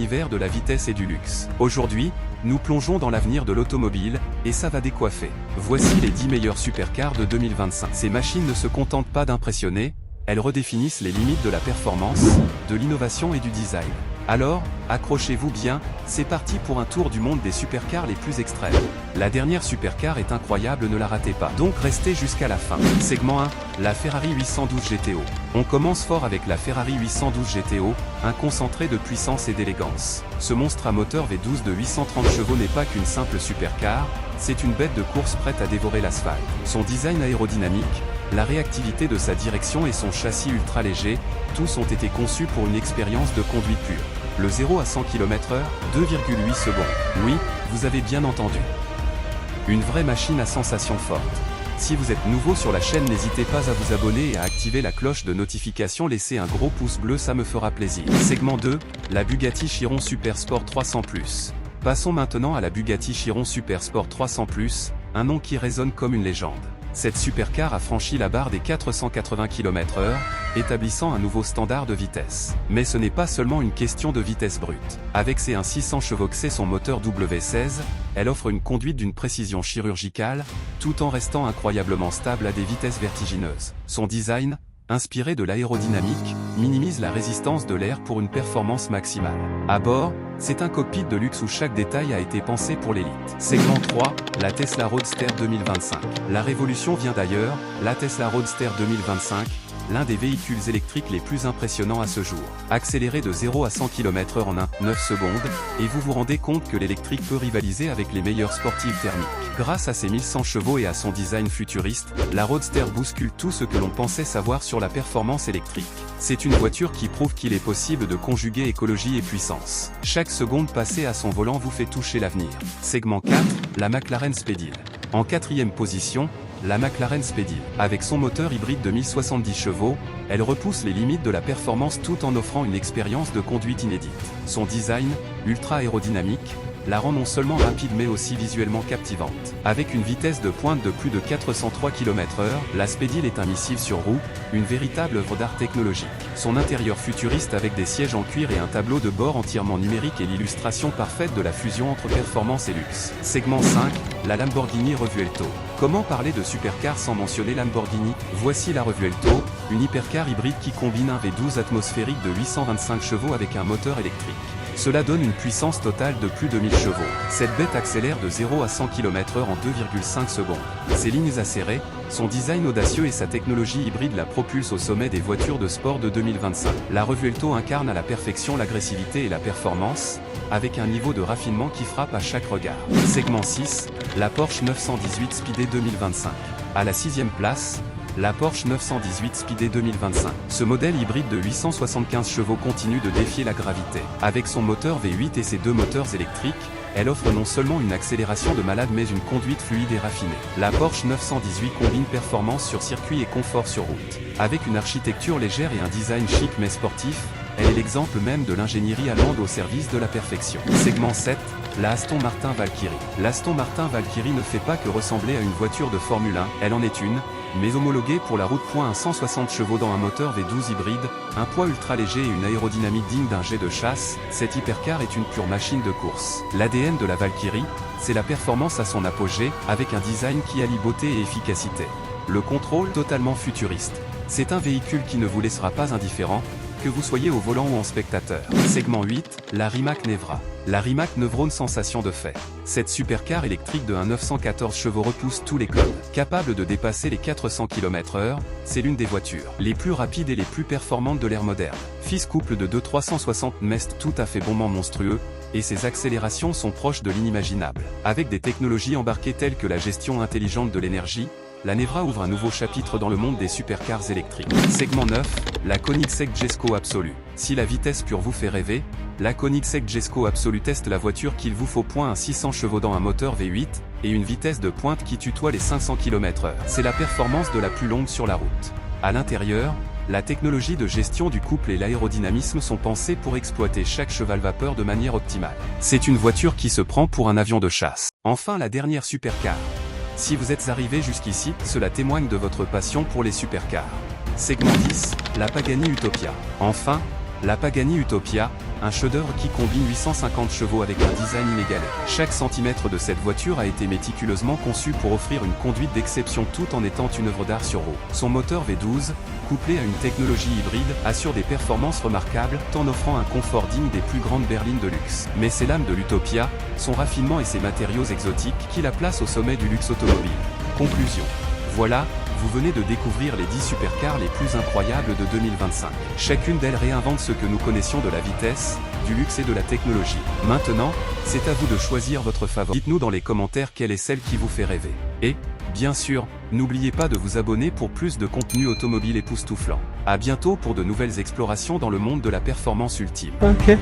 l'univers de la vitesse et du luxe. Aujourd'hui, nous plongeons dans l'avenir de l'automobile, et ça va décoiffer. Voici les 10 meilleures supercars de 2025. Ces machines ne se contentent pas d'impressionner, elles redéfinissent les limites de la performance, de l'innovation et du design. Alors, accrochez-vous bien, c'est parti pour un tour du monde des supercars les plus extrêmes. La dernière supercar est incroyable, ne la ratez pas. Donc restez jusqu'à la fin. Segment 1, la Ferrari 812 GTO. On commence fort avec la Ferrari 812 GTO, un concentré de puissance et d'élégance. Ce monstre à moteur V12 de 830 chevaux n'est pas qu'une simple supercar, c'est une bête de course prête à dévorer l'asphalte. Son design aérodynamique, la réactivité de sa direction et son châssis ultra léger, tous ont été conçus pour une expérience de conduite pure. Le 0 à 100 km/h, 2,8 secondes. Oui, vous avez bien entendu. Une vraie machine à sensations fortes. Si vous êtes nouveau sur la chaîne, n'hésitez pas à vous abonner et à activer la cloche de notification, laissez un gros pouce bleu, ça me fera plaisir. Segment 2, la Bugatti Chiron Super Sport 300+. Passons maintenant à la Bugatti Chiron Super Sport 300+, un nom qui résonne comme une légende. Cette supercar a franchi la barre des 480 km/h, établissant un nouveau standard de vitesse. Mais ce n'est pas seulement une question de vitesse brute. Avec ses 600 chevaux et son moteur W16, elle offre une conduite d'une précision chirurgicale, tout en restant incroyablement stable à des vitesses vertigineuses. Son design, inspiré de l'aérodynamique, minimise la résistance de l'air pour une performance maximale. À bord, c'est un cockpit de luxe où chaque détail a été pensé pour l'élite. Segment 3, la Tesla Roadster 2025. La révolution vient d'ailleurs, la Tesla Roadster 2025, l'un des véhicules électriques les plus impressionnants à ce jour. Accéléré de 0 à 100 km/h en 9 secondes, et vous vous rendez compte que l'électrique peut rivaliser avec les meilleurs sportifs thermiques. Grâce à ses 1100 chevaux et à son design futuriste, la Roadster bouscule tout ce que l'on pensait savoir sur la performance électrique. C'est une voiture qui prouve qu'il est possible de conjuguer écologie et puissance. Chaque seconde passée à son volant vous fait toucher l'avenir. Segment 4, la McLaren Speedil. En 4e position, la McLaren Speedil. Avec son moteur hybride de 1070 chevaux, elle repousse les limites de la performance tout en offrant une expérience de conduite inédite. Son design, ultra aérodynamique, la rend non seulement rapide mais aussi visuellement captivante. Avec une vitesse de pointe de plus de 403 km/h, la Speedil est un missile sur roue, une véritable œuvre d'art technologique. Son intérieur futuriste avec des sièges en cuir et un tableau de bord entièrement numérique est l'illustration parfaite de la fusion entre performance et luxe. Segment 5, la Lamborghini Revuelto. Comment parler de supercar sans mentionner Lamborghini? Voici la Revuelto, une hypercar hybride qui combine un V12 atmosphérique de 825 chevaux avec un moteur électrique. Cela donne une puissance totale de plus de 1000 chevaux. Cette bête accélère de 0 à 100 km/h en 2,5 secondes. Ses lignes acérées, son design audacieux et sa technologie hybride la propulsent au sommet des voitures de sport de 2025. La Revuelto incarne à la perfection l'agressivité et la performance, avec un niveau de raffinement qui frappe à chaque regard. Segment 6, la Porsche 918 Speedé 2025. À la 6e place, la Porsche 918 Speedé 2025. Ce modèle hybride de 875 chevaux continue de défier la gravité. Avec son moteur V8 et ses deux moteurs électriques, elle offre non seulement une accélération de malade mais une conduite fluide et raffinée. La Porsche 918 combine performance sur circuit et confort sur route. Avec une architecture légère et un design chic mais sportif, elle est l'exemple même de l'ingénierie allemande au service de la perfection. Segment 7, la Aston Martin Valkyrie. L'Aston Martin Valkyrie ne fait pas que ressembler à une voiture de Formule 1, elle en est une, mais homologuée pour la route. Un 160 chevaux dans un moteur V12 hybride, un poids ultra léger et une aérodynamique digne d'un jet de chasse, cette hypercar est une pure machine de course. L'ADN de la Valkyrie, c'est la performance à son apogée, avec un design qui allie beauté et efficacité. Le contrôle totalement futuriste. C'est un véhicule qui ne vous laissera pas indifférent, que vous soyez au volant ou en spectateur. Segment 8, la Rimac Nevra. La Rimac Nevra, une sensation de fait. Cette supercar électrique de 914 chevaux repousse tous les codes. Capable de dépasser les 400 km/h, c'est l'une des voitures les plus rapides et les plus performantes de l'ère moderne. Fils couple de 360 mest tout à fait bonnement monstrueux, et ses accélérations sont proches de l'inimaginable. Avec des technologies embarquées telles que la gestion intelligente de l'énergie, la Nevra ouvre un nouveau chapitre dans le monde des supercars électriques. Segment 9, la Koenigsegg Jesko Absolu. Si la vitesse pure vous fait rêver, la Koenigsegg Jesko Absolu teste la voiture qu'il vous faut. Un 600 chevaux dans un moteur V8, et une vitesse de pointe qui tutoie les 500 km/h. C'est la performance de la plus longue sur la route. À l'intérieur, la technologie de gestion du couple et l'aérodynamisme sont pensés pour exploiter chaque cheval vapeur de manière optimale. C'est une voiture qui se prend pour un avion de chasse. Enfin, la dernière supercar. Si vous êtes arrivé jusqu'ici, cela témoigne de votre passion pour les supercars. Segment 10, la Pagani Utopia. Enfin, La Pagani Utopia, un chef-d'œuvre qui combine 850 chevaux avec un design inégalé. Chaque centimètre de cette voiture a été méticuleusement conçu pour offrir une conduite d'exception tout en étant une œuvre d'art sur roue. Son moteur V12, couplé à une technologie hybride, assure des performances remarquables, en offrant un confort digne des plus grandes berlines de luxe. Mais c'est l'âme de l'Utopia, son raffinement et ses matériaux exotiques, qui la placent au sommet du luxe automobile. Conclusion. Voilà, vous venez de découvrir les 10 supercars les plus incroyables de 2025. Chacune d'elles réinvente ce que nous connaissions de la vitesse, du luxe et de la technologie. Maintenant, c'est à vous de choisir votre favori. Dites-nous dans les commentaires quelle est celle qui vous fait rêver. Et, bien sûr, n'oubliez pas de vous abonner pour plus de contenu automobile époustouflant. À bientôt pour de nouvelles explorations dans le monde de la performance ultime. Ok.